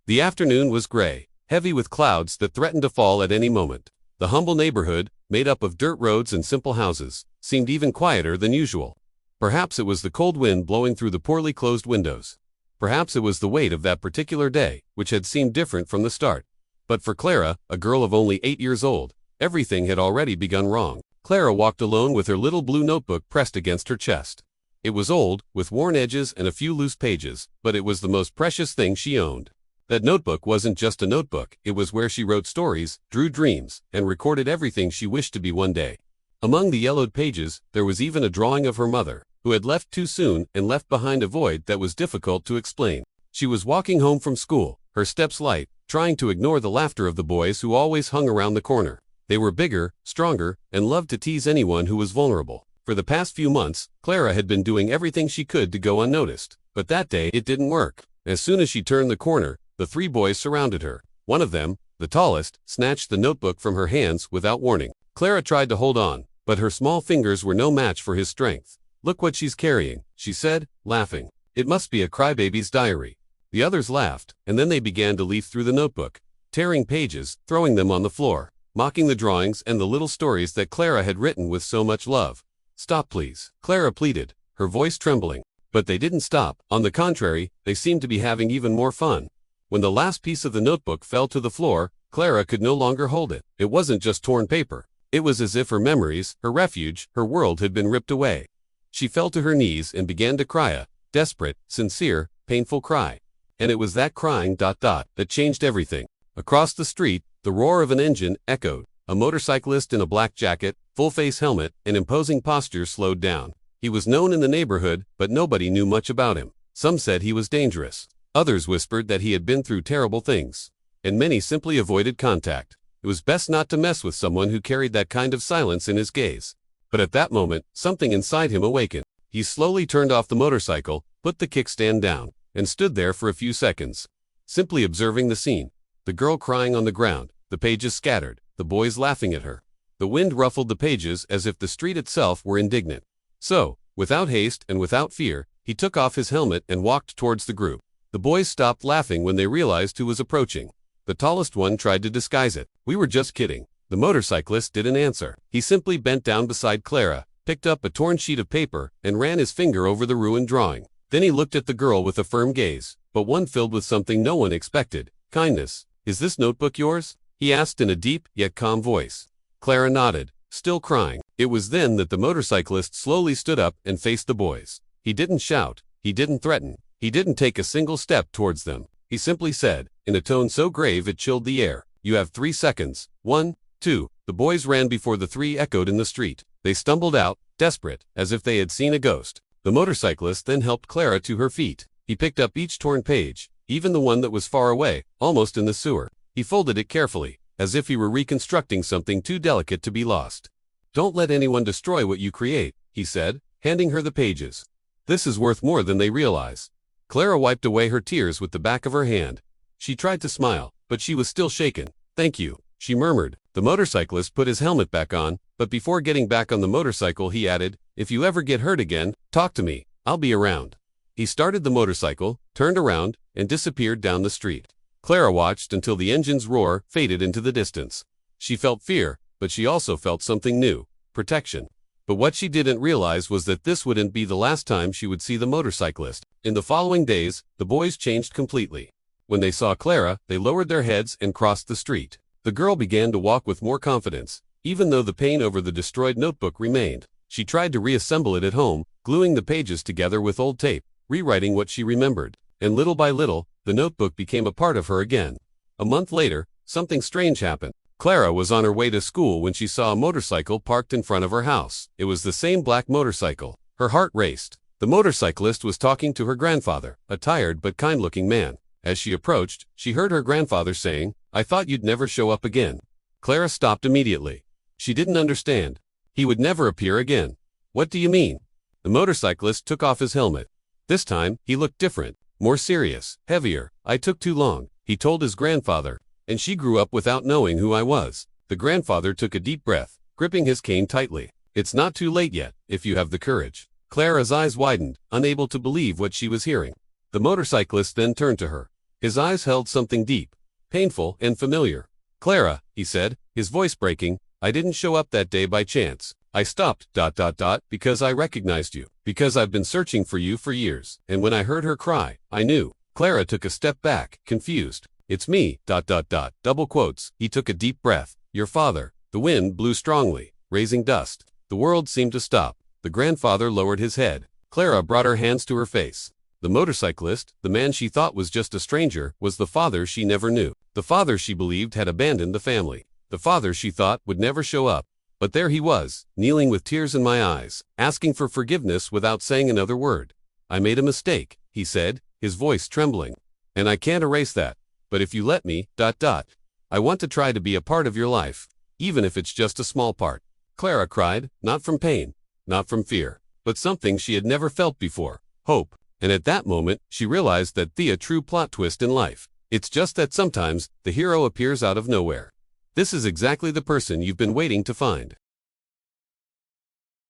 The afternoon was gray, heavy with clouds that threatened to fall at any moment. The humble neighborhood, made up of dirt roads and simple houses, seemed even quieter than usual. Perhaps it was the cold wind blowing through the poorly closed windows. Perhaps it was the weight of that particular day, which had seemed different from the start. But for Clara, a girl of only 8 years old, everything had already begun wrong. Clara walked alone with her little blue notebook pressed against her chest. It was old, with worn edges and a few loose pages, but it was the most precious thing she owned. That notebook wasn't just a notebook, it was where she wrote stories, drew dreams, and recorded everything she wished to be one day. Among the yellowed pages, there was even a drawing of her mother, who had left too soon and left behind a void that was difficult to explain. She was walking home from school, her steps light, trying to ignore the laughter of the boys who always hung around the corner. They were bigger, stronger, and loved to tease anyone who was vulnerable. For the past few months, Clara had been doing everything she could to go unnoticed. But that day, it didn't work. As soon as she turned the corner, the 3 boys surrounded her. One of them, the tallest, snatched the notebook from her hands without warning. Clara tried to hold on, but her small fingers were no match for his strength. "Look what she's carrying," she said, laughing. "It must be a crybaby's diary." The others laughed, and then they began to leaf through the notebook, tearing pages, throwing them on the floor, mocking the drawings and the little stories that Clara had written with so much love. "Stop, please," Clara pleaded, her voice trembling. But they didn't stop. On the contrary, they seemed to be having even more fun. When the last piece of the notebook fell to the floor, Clara could no longer hold it. It wasn't just torn paper. It was as if her memories, her refuge, her world had been ripped away. She fell to her knees and began to cry, a desperate, sincere, painful cry. And it was that crying ... that changed everything. Across the street, the roar of an engine echoed. A motorcyclist in a black jacket, full-face helmet, and imposing posture slowed down. He was known in the neighborhood, but nobody knew much about him. Some said he was dangerous. Others whispered that he had been through terrible things. And many simply avoided contact. It was best not to mess with someone who carried that kind of silence in his gaze. But at that moment, something inside him awakened. He slowly turned off the motorcycle, put the kickstand down, and stood there for a few seconds, simply observing the scene. The girl crying on the ground, the pages scattered, the boys laughing at her. The wind ruffled the pages as if the street itself were indignant. So, without haste and without fear, he took off his helmet and walked towards the group. The boys stopped laughing when they realized who was approaching. The tallest one tried to disguise it. "We were just kidding." The motorcyclist didn't answer. He simply bent down beside Clara, picked up a torn sheet of paper, and ran his finger over the ruined drawing. Then he looked at the girl with a firm gaze, but one filled with something no one expected: kindness. "Is this notebook yours?" he asked in a deep, yet calm voice. Clara nodded, still crying. It was then that the motorcyclist slowly stood up and faced the boys. He didn't shout. He didn't threaten. He didn't take a single step towards them. He simply said, in a tone so grave it chilled the air, "You have 3 seconds. 1, 2. The boys ran before the 3 echoed in the street. They stumbled out, desperate, as if they had seen a ghost. The motorcyclist then helped Clara to her feet. He picked up each torn page, even the one that was far away, almost in the sewer. He folded it carefully, as if he were reconstructing something too delicate to be lost. "Don't let anyone destroy what you create," he said, handing her the pages. "This is worth more than they realize." Clara wiped away her tears with the back of her hand. She tried to smile, but she was still shaken. "Thank you," she murmured. The motorcyclist put his helmet back on, but before getting back on the motorcycle he added, "If you ever get hurt again, talk to me. I'll be around." He started the motorcycle, turned around, and disappeared down the street. Clara watched until the engine's roar faded into the distance. She felt fear, but she also felt something new: protection. But what she didn't realize was that this wouldn't be the last time she would see the motorcyclist. In the following days, the boys changed completely. When they saw Clara, they lowered their heads and crossed the street. The girl began to walk with more confidence, even though the pain over the destroyed notebook remained. She tried to reassemble it at home, gluing the pages together with old tape, rewriting what she remembered. And little by little, the notebook became a part of her again. A month later, something strange happened. Clara was on her way to school when she saw a motorcycle parked in front of her house. It was the same black motorcycle. Her heart raced. The motorcyclist was talking to her grandfather, a tired but kind-looking man. As she approached, she heard her grandfather saying, "I thought you'd never show up again." Clara stopped immediately. She didn't understand. He would never appear again. "What do you mean?" The motorcyclist took off his helmet. This time, he looked different, more serious, heavier. "I took too long," he told his grandfather, "and she grew up without knowing who I was." The grandfather took a deep breath, gripping his cane tightly. "It's not too late yet, if you have the courage." Clara's eyes widened, unable to believe what she was hearing. The motorcyclist then turned to her. His eyes held something deep, painful, and familiar. Clara, he said, his voice breaking, I didn't show up that day by chance. I stopped, because I recognized you. Because I've been searching for you for years. And when I heard her cry, I knew. Clara took a step back, confused. It's me, double quotes. He took a deep breath. Your father. The wind blew strongly, raising dust. The world seemed to stop. The grandfather lowered his head. Clara brought her hands to her face. The motorcyclist, the man she thought was just a stranger, was the father she never knew. The father she believed had abandoned the family. The father she thought would never show up. But there he was, kneeling with tears in my eyes, asking for forgiveness without saying another word. I made a mistake, he said, his voice trembling. And I can't erase that. But if you let me, I want to try to be a part of your life, even if it's just a small part. Clara cried, not from pain, not from fear, but something she had never felt before, hope. And at that moment, she realized that the true plot twist in life. It's just that sometimes, the hero appears out of nowhere. This is exactly the person you've been waiting to find.